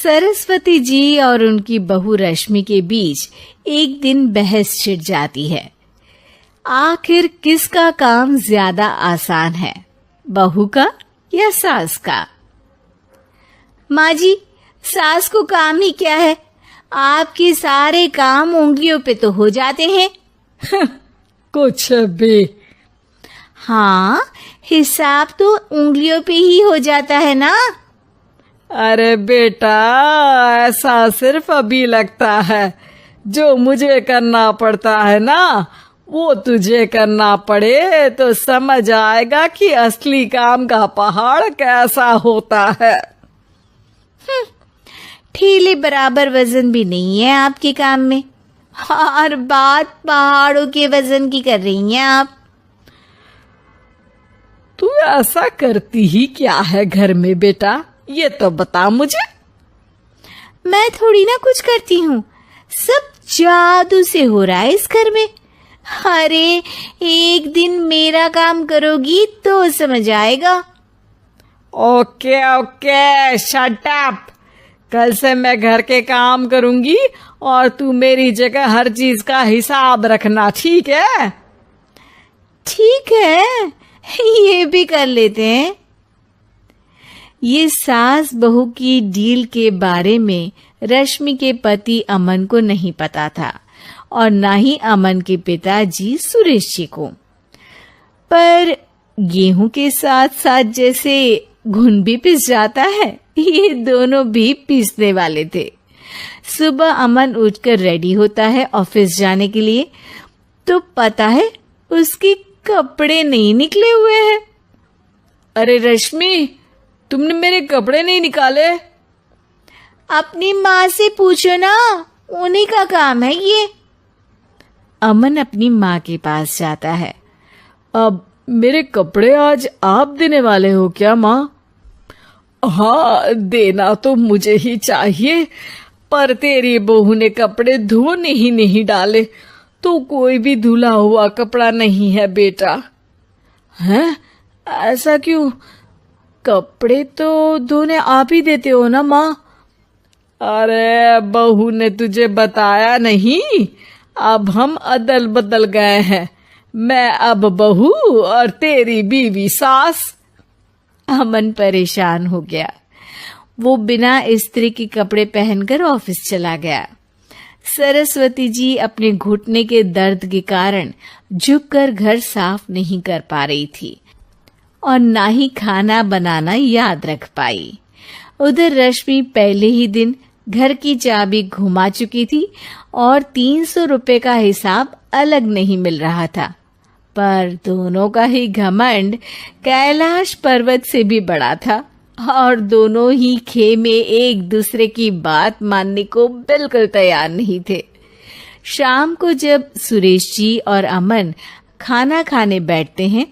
सरस्वती जी और उनकी बहू रश्मि के बीच एक दिन बहस छिड़ जाती है। आखिर किसका काम ज्यादा आसान है, बहू का या सास का? माँ जी, सास को काम ही क्या है, आपके सारे काम उंगलियों पे तो हो जाते हैं। कुछ भी। हाँ, हिसाब तो उंगलियों पे ही हो जाता है ना। अरे बेटा, ऐसा सिर्फ अभी लगता है। जो मुझे करना पड़ता है ना, वो तुझे करना पड़े तो समझ आएगा कि असली काम का पहाड़ कैसा होता है। ठेले बराबर वजन भी नहीं है आपके काम में, और बात पहाड़ों के वजन की कर रही हैं आप। तू ऐसा करती ही क्या है घर में बेटा, ये तो बता मुझे। मैं थोड़ी ना कुछ करती हूँ, सब जादू से हो रहा है इस घर में। अरे एक दिन मेरा काम करोगी तो समझ आएगा। Okay okay, shut up. कल से मैं घर के काम करूंगी और तू मेरी जगह हर चीज का हिसाब रखना, ठीक है? ठीक है, ये भी कर लेते हैं। ये सास बहू की डील के बारे में रश्मि के पति अमन को नहीं पता था, और ना ही अमन के पिताजी सुरेश जी को। पर गेहूं के साथ साथ जैसे घुन भी पिस जाता है, ये दोनों भी पीसने वाले थे। सुबह अमन उठकर रेडी होता है ऑफिस जाने के लिए, तो पता है उसके कपड़े नहीं निकले हुए हैं। अरे रश्मि, तुमने मेरे कपड़े नहीं निकाले? अपनी माँ से पूछो ना, उन्हीं का काम है ये। अमन अपनी माँ के पास जाता है। अब मेरे कपड़े आज आप देने वाले हो क्या माँ? हाँ, देना तो मुझे ही चाहिए, पर तेरी बहू ने कपड़े धोने ही नहीं डाले, तो कोई भी धुला हुआ कपड़ा नहीं है बेटा। हैं? ऐसा क्यों? कपड़े तो धोने आप ही देते हो ना माँ? अरे बहू ने तुझे बताया नहीं, अब हम अदल बदल गए हैं। मैं अब बहू और तेरी बीवी सास। अमन परेशान हो गया। वो बिना इस्त्री के कपड़े पहनकर ऑफिस चला गया। सरस्वती जी अपने घुटने के दर्द के कारण झुककर घर साफ नहीं कर पा रही थी, और ना ही खाना बनाना याद रख पाई। उधर रश्मि पहले ही दिन घर की चाबी घुमा चुकी थी और 300 रुपए का हिसाब अलग नहीं मिल रहा था। पर दोनों का ही घमंड कैलाश पर्वत से भी बड़ा था, और दोनों ही खेमे एक दूसरे की बात मानने को बिल्कुल तैयार नहीं थे। शाम को जब सुरेश जी और अमन खाना खाने बैठते हैं,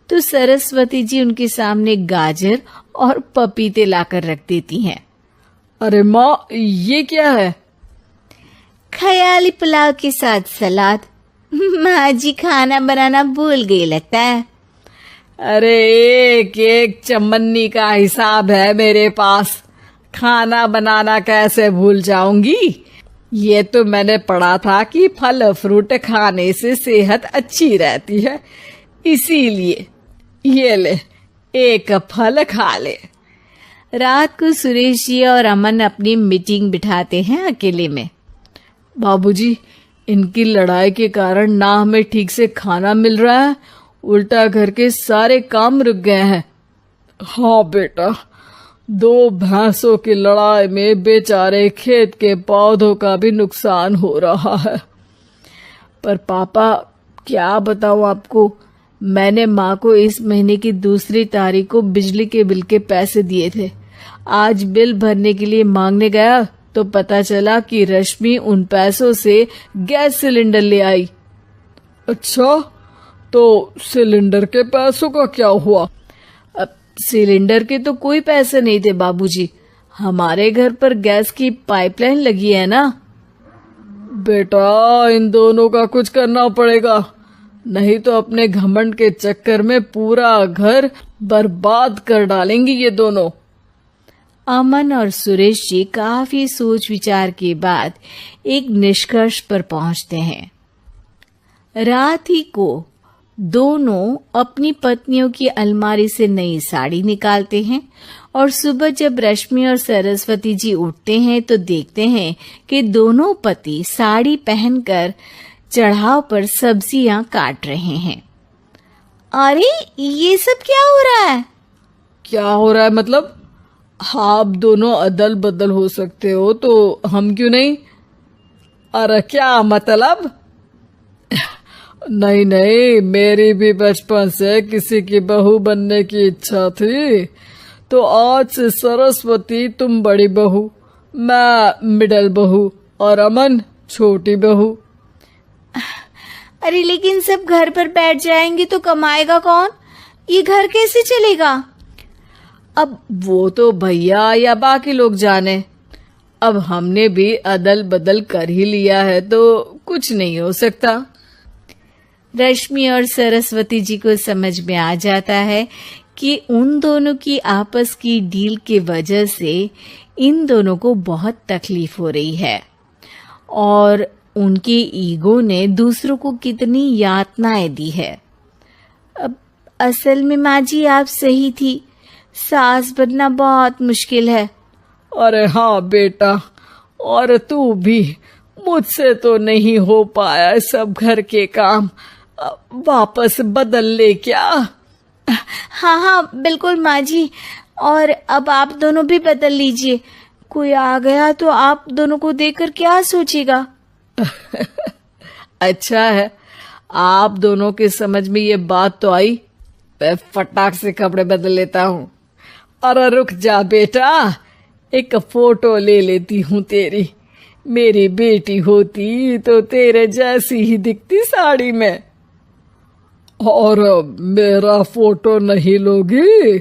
तो सरस्वती जी उनके सामने गाजर और पपीते लाकर रख देती हैं। अरे माँ, ये क्या है? ख्याली पुलाव के साथ सलाद। माँ जी खाना बनाना भूल गई लगता है। अरे एक एक चमन्नी का हिसाब है मेरे पास, खाना बनाना कैसे भूल जाऊंगी? ये तो मैंने पढ़ा था कि फल फ्रूट खाने से सेहत अच्छी रहती है, इसीलिए ये ले, एक फल खा ले। रात को सुरेश जी और अमन अपनी मीटिंग बिठाते हैं अकेले में। बाबूजी, इनकी लड़ाई के कारण ना हमें ठीक से खाना मिल रहा है, उल्टा घर के सारे काम रुक गए हैं। हाँ बेटा, 2 भैंसों की लड़ाई में बेचारे खेत के पौधों का भी नुकसान हो रहा है। पर पापा, क्या बताऊं आपको, मैंने माँ को इस महीने की 2 तारीख को बिजली के बिल के पैसे दिए थे। आज बिल भरने के लिए मांगने गया तो पता चला कि रश्मि उन पैसों से गैस सिलेंडर ले आई। अच्छा, तो सिलेंडर के पैसों का क्या हुआ? अब सिलेंडर के तो कोई पैसे नहीं थे बाबूजी, हमारे घर पर गैस की पाइपलाइन लगी है ना। बेटा, इन दोनों का कुछ करना पड़ेगा, नहीं तो अपने घमंड के चक्कर में पूरा घर बर्बाद कर डालेंगी ये दोनों। अमन और सुरेश जी काफी सोच विचार के बाद एक निष्कर्ष पर पहुंचते हैं। रात ही को दोनों अपनी पत्नियों की अलमारी से नई साड़ी निकालते हैं और सुबह जब रश्मि और सरस्वती जी उठते हैं तो देखते हैं कि दोनों पति साड़ी पहनकर चढ़ाव पर सब्जियां काट रहे हैं। अरे ये सब क्या हो रहा है? क्या हो रहा है मतलब? आप दोनों अदल बदल हो सकते हो तो हम क्यों नहीं? अरे क्या मतलब? नहीं नहीं, मेरी भी बचपन से किसी की बहू बनने की इच्छा थी, तो आज से सरस्वती तुम बड़ी बहू, मैं मिडल बहू और अमन छोटी बहू। अरे लेकिन सब घर पर बैठ जाएंगे तो कमाएगा कौन? ये घर कैसे चलेगा? अब वो तो भैया या बाकी लोग जाने, अब हमने भी अदल बदल कर ही लिया है तो कुछ नहीं हो सकता। रश्मि और सरस्वती जी को समझ में आ जाता है कि उन दोनों की आपस की डील के वजह से इन दोनों को बहुत तकलीफ हो रही है और उनके ईगो ने दूसरों को कितनी यातनाएं दी है। अब असल में माँ जी आप सही थी, सास बनना बहुत मुश्किल है। अरे हाँ बेटा, और तू भी, मुझसे तो नहीं हो पाया सब घर के काम, वापस बदल ले क्या? हाँ हाँ बिल्कुल माँ जी, और अब आप दोनों भी बदल लीजिए। कोई आ गया तो आप दोनों को देखकर क्या सोचेगा? अच्छा है, आप दोनों के समझ में ये बात तो आई। मैं फटाक से कपड़े बदल लेता हूँ। अरे रुक जा बेटा, एक फोटो ले लेती हूँ तेरी। मेरी बेटी होती तो तेरे जैसी ही दिखती साड़ी में। और मेरा फोटो नहीं लोगी?